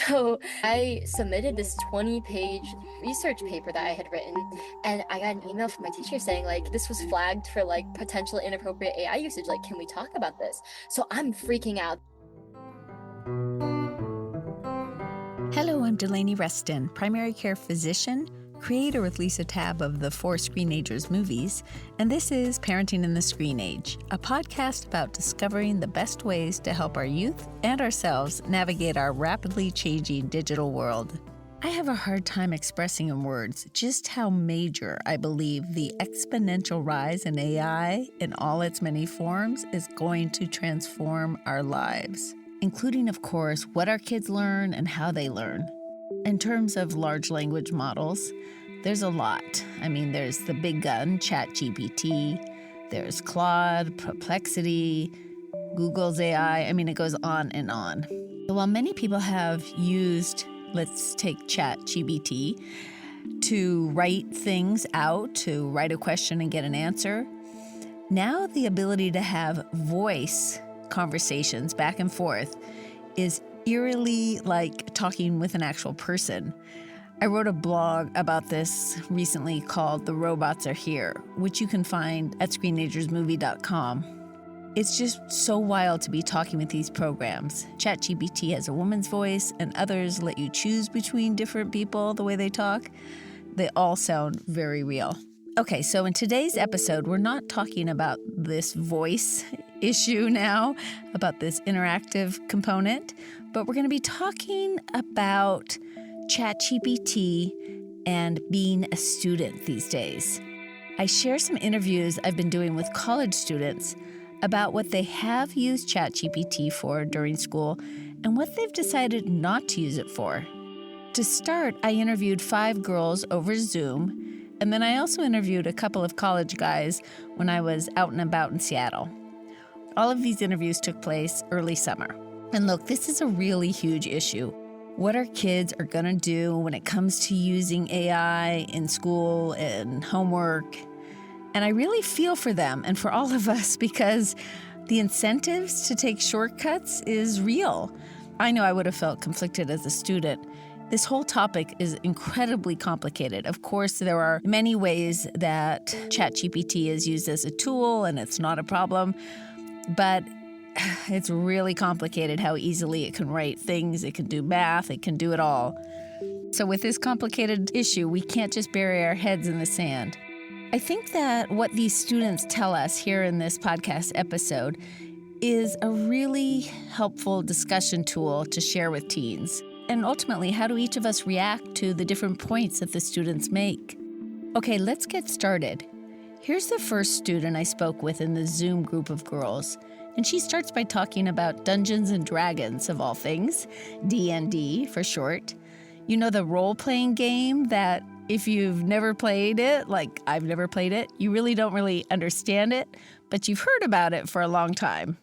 So I submitted this 20-page research paper that I had written, and I got an email from my teacher saying, like, this was flagged for, like, potential inappropriate AI usage. Like, can we talk about this? So I'm freaking out. Hello, I'm Delaney Ruston, primary care physician, creator with Lisa Tabb of the 4 Screenagers movies, and this is Parenting in the Screen Age, a podcast about discovering the best ways to help our youth and ourselves navigate our rapidly changing digital world. I have a hard time expressing in words just how major I believe the exponential rise in AI in all its many forms is going to transform our lives, including, of course, what our kids learn and how they learn. In terms of large language models, there's a lot. I mean, there's the big gun, ChatGPT, there's Claude, Perplexity, Google's AI. I mean, it goes on and on. So while many people have used, let's take ChatGPT, to write things out, to write a question and get an answer, now the ability to have voice conversations back and forth is eerily like talking with an actual person. I wrote a blog about this recently called The Robots Are Here, which you can find at screenagersmovie.com. It's just so wild to be talking with these programs. ChatGPT has a woman's voice, and others let you choose between different people the way they talk. They all sound very real. Okay, so in today's episode, we're not talking about this voice issue now, about this interactive component, but we're going to be talking about ChatGPT and being a student these days. I share some interviews I've been doing with college students about what they have used ChatGPT for during school and what they've decided not to use it for. To start, I interviewed 5 girls over Zoom, and then I also interviewed a couple of college guys when I was out and about in Seattle. All of these interviews took place early summer. And look, this is a really huge issue. What our kids are going to do when it comes to using AI in school and homework. And I really feel for them and for all of us because the incentives to take shortcuts is real. I know I would have felt conflicted as a student. This whole topic is incredibly complicated. Of course, there are many ways that ChatGPT is used as a tool, and it's not a problem, but it's really complicated how easily it can write things, it can do math, it can do it all. So with this complicated issue, we can't just bury our heads in the sand. I think that what these students tell us here in this podcast episode is a really helpful discussion tool to share with teens. And ultimately, how do each of us react to the different points that the students make? Okay, let's get started. Here's the first student I spoke with in the Zoom group of girls, and she starts by talking about Dungeons and Dragons, of all things, D&D for short. You know, the role-playing game that if you've never played it, like I've never played it, you really don't really understand it, but you've heard about it for a long time.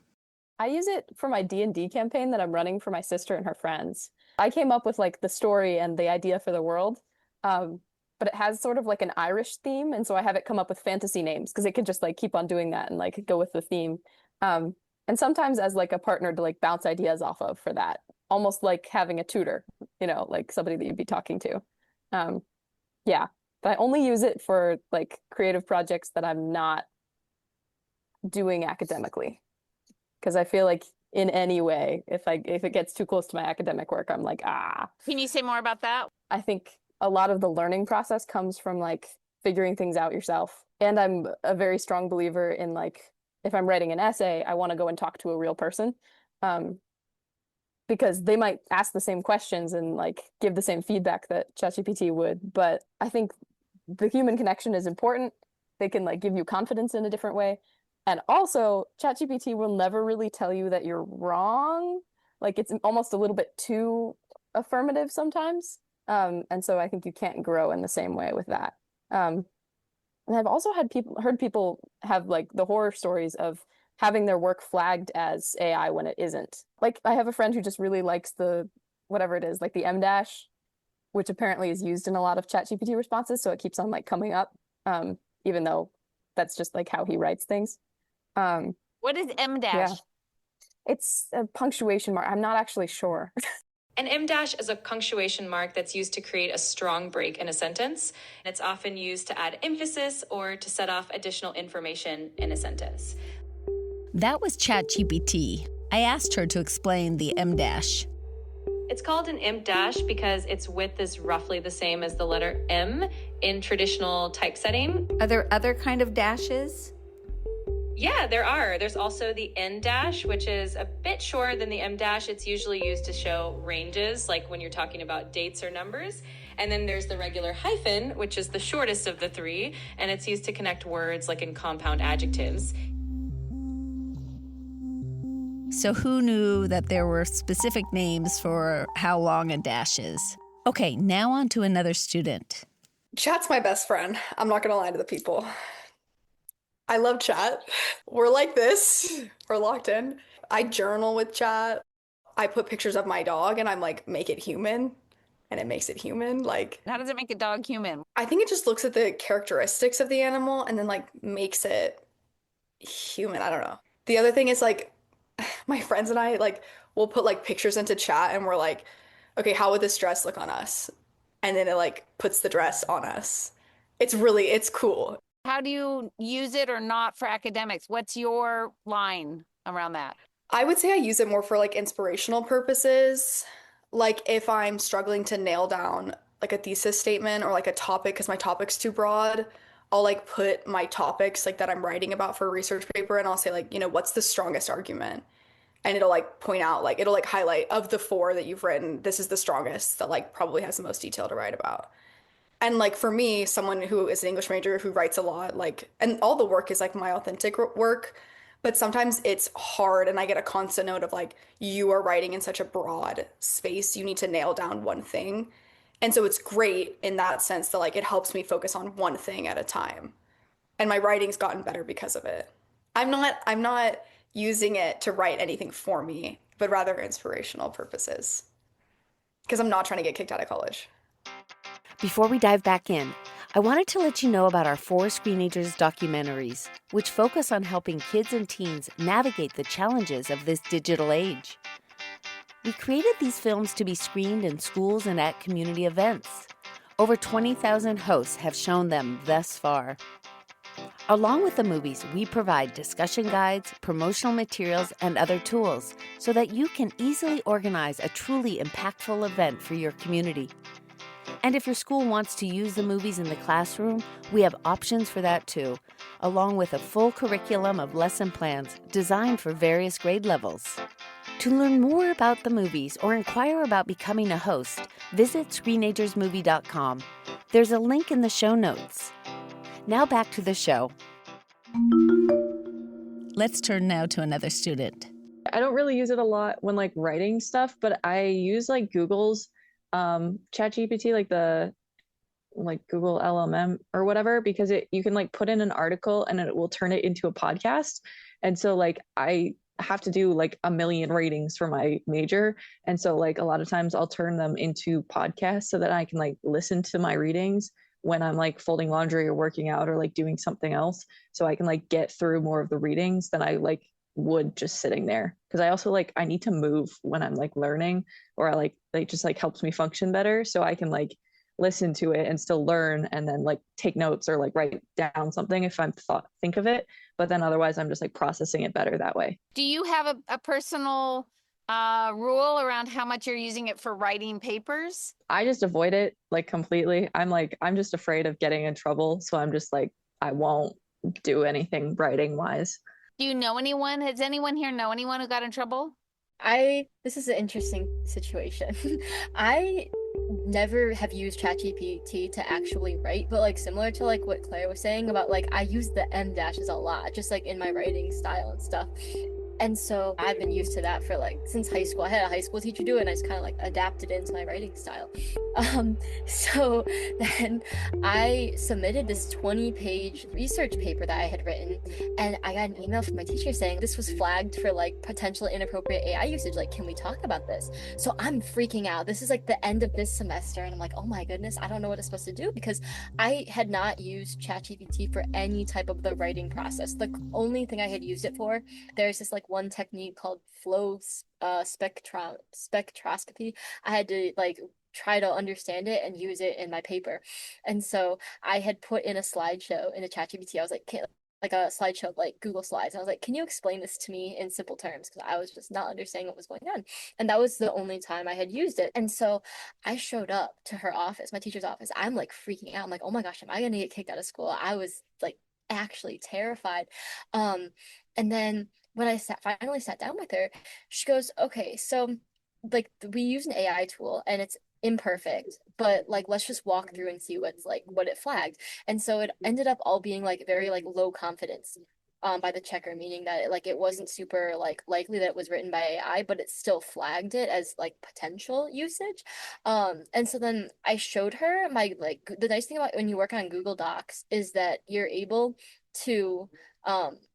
I use it for my D&D campaign that I'm running for my sister and her friends. I came up with like the story and the idea for the world, but it has sort of like an Irish theme, and so I have it come up with fantasy names because it could just like keep on doing that and like go with the theme. And sometimes as like a partner to like bounce ideas off of for that, almost like having a tutor, you know, like somebody that you'd be talking to. Yeah, but I only use it for like creative projects that I'm not doing academically. Because I feel like in any way, if it gets too close to my academic work, I'm like, ah. Can you say more about that? I think a lot of the learning process comes from like figuring things out yourself. And I'm a very strong believer in like, if I'm writing an essay, I want to go and talk to a real person. Because they might ask the same questions and like give the same feedback that ChatGPT would. But I think the human connection is important. They can like give you confidence in a different way. And also, ChatGPT will never really tell you that you're wrong. Like it's almost a little bit too affirmative sometimes. And so I think you can't grow in the same way with that. And I've also heard people have like the horror stories of having their work flagged as AI when it isn't. Like I have a friend who just really likes the, whatever it is, like the M dash, which apparently is used in a lot of ChatGPT responses. So it keeps on like coming up, even though that's just like how he writes things. What is M dash? Yeah. It's a punctuation mark. I'm not actually sure. An em dash is a punctuation mark that's used to create a strong break in a sentence. It's often used to add emphasis or to set off additional information in a sentence. That was ChatGPT. I asked her to explain the em dash. It's called an em dash because its width is roughly the same as the letter M in traditional typesetting. Are there other kind of dashes? Yeah, there are. There's also the en dash, which is a bit shorter than the em dash. It's usually used to show ranges, like when you're talking about dates or numbers. And then there's the regular hyphen, which is the shortest of the three, and it's used to connect words like in compound adjectives. So who knew that there were specific names for how long a dash is? Okay, now on to another student. Chat's my best friend. I'm not gonna lie to the people. I love chat. We're like this. We're locked in. I journal with chat. I put pictures of my dog and I'm like, make it human. And it makes it human. Like, How does it make a dog human? I think it just looks at the characteristics of the animal and then like makes it human. I don't know. The other thing is like, my friends and I like will put like pictures into chat and we're like, okay, how would this dress look on us? And then it like puts the dress on us. It's cool. How do you use it or not for academics? What's your line around that? I would say I use it more for like inspirational purposes. Like if I'm struggling to nail down like a thesis statement or like a topic because my topic's too broad, I'll like put my topics like that I'm writing about for a research paper and I'll say like, what's the strongest argument? And it'll like point out like it'll like highlight of the four that you've written, this is the strongest that like probably has the most detail to write about. And like for me, someone who is an English major who writes a lot, like, and all the work is like my authentic work, but sometimes it's hard and I get a constant note of like, you are writing in such a broad space, you need to nail down one thing. And so it's great in that sense that like it helps me focus on one thing at a time. And my writing's gotten better because of it. I'm not using it to write anything for me, but rather inspirational purposes. Because I'm not trying to get kicked out of college. Before we dive back in, I wanted to let you know about our 4 Screenagers documentaries, which focus on helping kids and teens navigate the challenges of this digital age. We created these films to be screened in schools and at community events. Over 20,000 hosts have shown them thus far. Along with the movies, we provide discussion guides, promotional materials, and other tools so that you can easily organize a truly impactful event for your community. And if your school wants to use the movies in the classroom, we have options for that too, along with a full curriculum of lesson plans designed for various grade levels. To learn more about the movies or inquire about becoming a host, visit screenagersmovie.com. There's a link in the show notes. Now back to the show. Let's turn now to another student. I don't really use it a lot when like writing stuff, but I use like Google's ChatGPT, like the Google LLM or whatever, because you can like put in an article and it will turn it into a podcast. And so like I have to do like a million ratings for my major. And so like a lot of times I'll turn them into podcasts so that I can like listen to my readings when I'm like folding laundry or working out or like doing something else. So I can like get through more of the readings than I like would just sitting there. Because I also like I need to move when I'm like learning, or I like just like helps me function better. So I can like listen to it and still learn and then like take notes or like write down something if I'm think of it. But then otherwise I'm just like processing it better that way. Do you have a personal rule around how much you're using it for writing papers? I just avoid it like completely. I'm just afraid of getting in trouble. So I'm just like, I won't do anything writing wise. Do you know anyone? Does anyone here know anyone who got in trouble? This is an interesting situation. I never have used ChatGPT to actually write, but like similar to like what Claire was saying about like I use the em dashes a lot, just like in my writing style and stuff. And so I've been used to that for like since high school. I had a high school teacher do it and I just kind of like adapted it into my writing style. So then I submitted this 20-page research paper that I had written, and I got an email from my teacher saying this was flagged for like potential inappropriate AI usage. Like, can we talk about this? So I'm freaking out. This is like the end of this semester and I'm like, oh my goodness, I don't know what it's supposed to do, because I had not used ChatGPT for any type of the writing process. The only thing I had used it for, there's this like one technique called flow spectroscopy. I had to like try to understand it and use it in my paper. And so I had put in a slideshow in a ChatGPT. I was like, like a slideshow of like Google Slides. I was like, can you explain this to me in simple terms? Because I was just not understanding what was going on. And that was the only time I had used it. And so I showed up to her office, my teacher's office. I'm like freaking out. I'm like, oh my gosh, am I gonna get kicked out of school? I was like actually terrified. And then when I finally sat down with her, she goes, okay, so like we use an AI tool and it's imperfect, but like let's just walk through and see what's like what it flagged. And so it ended up all being like very like low confidence by the checker, meaning that it wasn't super like likely that it was written by AI, but it still flagged it as like potential usage. And so then I showed her my like the nice thing about when you work on Google Docs is that you're able to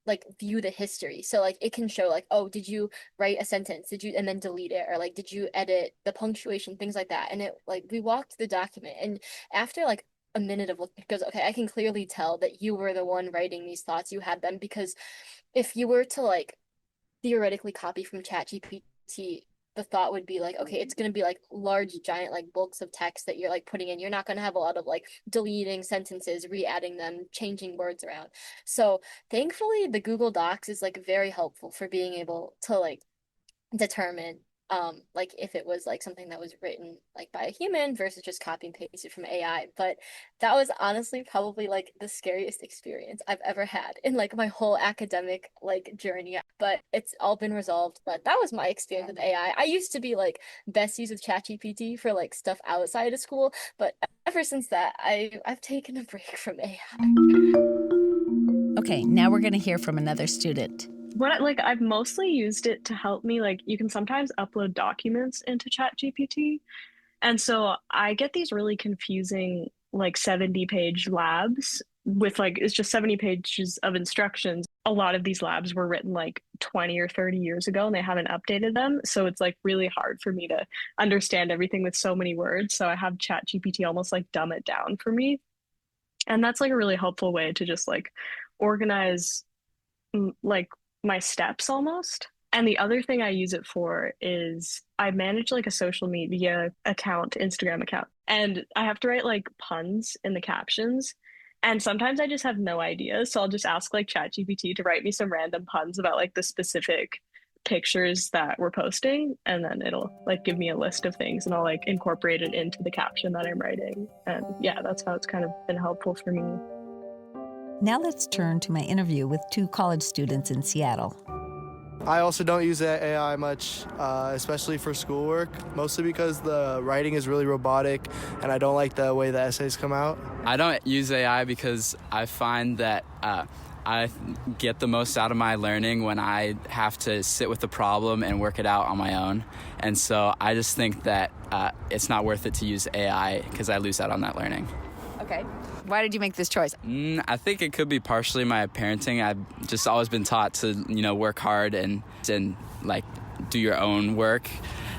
like view the history. So like it can show like, oh, did you write a sentence? Did you and then delete it? Or like did you edit the punctuation, things like that. And it like we walked the document and after like a minute of looking, it goes, okay, I can clearly tell that you were the one writing these thoughts. You had them because if you were to like theoretically copy from ChatGPT, the thought would be like, okay, it's going to be like large, giant, like bulks of text that you're like putting in. You're not going to have a lot of like deleting sentences, re-adding them, changing words around. So thankfully, the Google Docs is like very helpful for being able to like determine like if it was like something that was written like by a human versus just copy and pasted from AI. But that was honestly probably like the scariest experience I've ever had in like my whole academic like journey. But it's all been resolved. But that was my experience with AI. I used to be like besties with ChatGPT for like stuff outside of school, but ever since that I've taken a break from AI. Okay, now we're going to hear from another student. Like I've mostly used it to help me, like you can sometimes upload documents into ChatGPT. And so I get these really confusing like 70-page labs with like it's just 70 pages of instructions. A lot of these labs were written like 20 or 30 years ago and they haven't updated them. So it's like really hard for me to understand everything with so many words. So I have ChatGPT almost like dumb it down for me. And that's like a really helpful way to just like organize like my steps almost. And the other thing I use it for is I manage like a social media account, Instagram account, and I have to write like puns in the captions. And sometimes I just have no idea. So I'll just ask like ChatGPT to write me some random puns about like the specific pictures that we're posting. And then it'll like give me a list of things and I'll like incorporate it into the caption that I'm writing. And yeah, that's how it's kind of been helpful for me. Now let's turn to my interview with 2 college students in Seattle. I also don't use AI much, especially for schoolwork, mostly because the writing is really robotic and I don't like the way the essays come out. I don't use AI because I find that I get the most out of my learning when I have to sit with the problem and work it out on my own. And so I just think that it's not worth it to use AI because I lose out on that learning. Okay. Why did you make this choice? I think it could be partially my parenting. I've just always been taught to, work hard and like do your own work.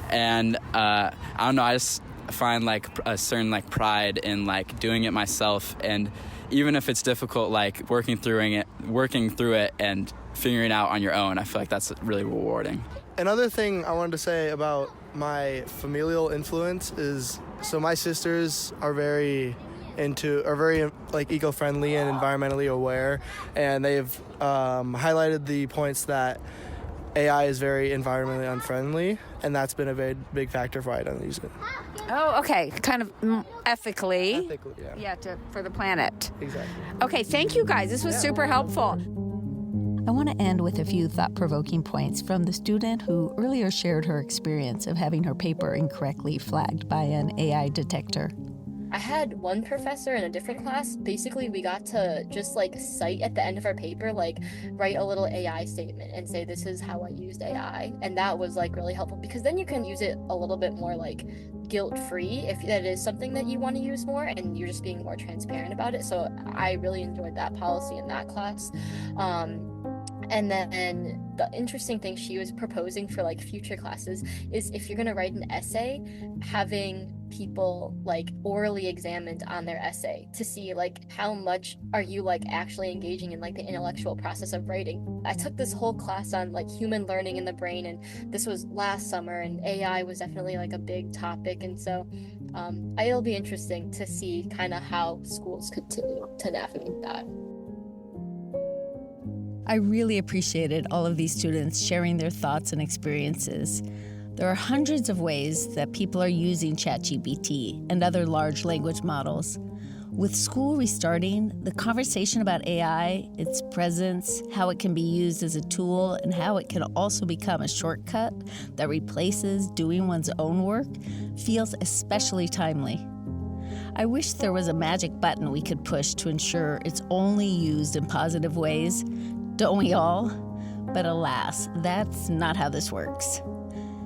And I don't know, I just find like a certain like pride in like doing it myself. And even if it's difficult, like working through it and figuring it out on your own, I feel like that's really rewarding. Another thing I wanted to say about my familial influence is, so my sisters are very like eco-friendly and environmentally aware, and they've highlighted the points that AI is very environmentally unfriendly, and that's been a very big factor for why I don't use it. Oh, okay. Kind of ethically. Ethically, yeah. Yeah, for the planet. Exactly. Okay, thank you guys. This was super helpful. I want to end with a few thought-provoking points from the student who earlier shared her experience of having her paper incorrectly flagged by an AI detector. I had one professor in a different class. Basically, we got to just like cite at the end of our paper, like write a little AI statement and say, this is how I used AI. And that was like really helpful because then you can use it a little bit more like guilt-free if that is something that you want to use more and you're just being more transparent about it. So I really enjoyed that policy in that class. And then the interesting thing she was proposing for like future classes is if you're going to write an essay, having people like orally examined on their essay to see like how much are you like actually engaging in like the intellectual process of writing. I took this whole class on like human learning in the brain, and this was last summer, and AI was definitely like a big topic. And so it'll be interesting to see kind of how schools continue to navigate that. I really appreciated all of these students sharing their thoughts and experiences. There are hundreds of ways that people are using ChatGPT and other large language models. With school restarting, the conversation about AI, its presence, how it can be used as a tool, and how it can also become a shortcut that replaces doing one's own work feels especially timely. I wish there was a magic button we could push to ensure it's only used in positive ways. Don't we all? But alas, that's not how this works.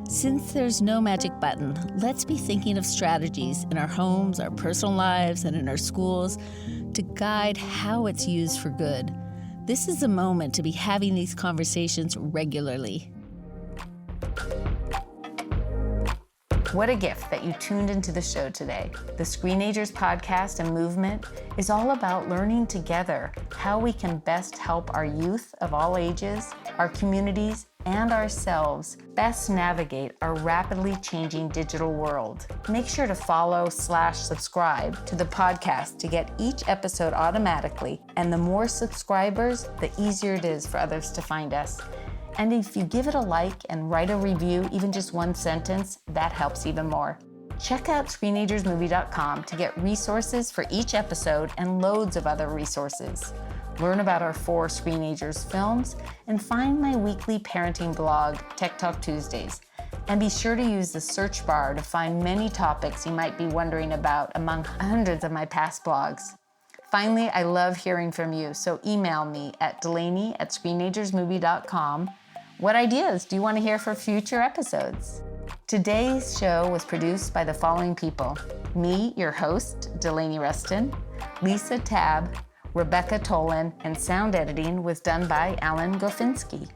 Since there's no magic button, let's be thinking of strategies in our homes, our personal lives, and in our schools to guide how it's used for good. This is a moment to be having these conversations regularly. What a gift that you tuned into the show today. The Screenagers podcast and movement is all about learning together how we can best help our youth of all ages, our communities, and ourselves best navigate our rapidly changing digital world. Make sure to follow/subscribe to the podcast to get each episode automatically, and the more subscribers, the easier it is for others to find us. And if you give it a like and write a review, even just one sentence, that helps even more. Check out screenagersmovie.com to get resources for each episode and loads of other resources. Learn about our 4 Screenagers films and find my weekly parenting blog, Tech Talk Tuesdays. And be sure to use the search bar to find many topics you might be wondering about among hundreds of my past blogs. Finally, I love hearing from you, so email me at delaney@screenagersmovie.com. What ideas do you want to hear for future episodes? Today's show was produced by the following people: me, your host, Delaney Ruston, Lisa Tabb, Rebecca Tolan, and sound editing was done by Alan Gofinski.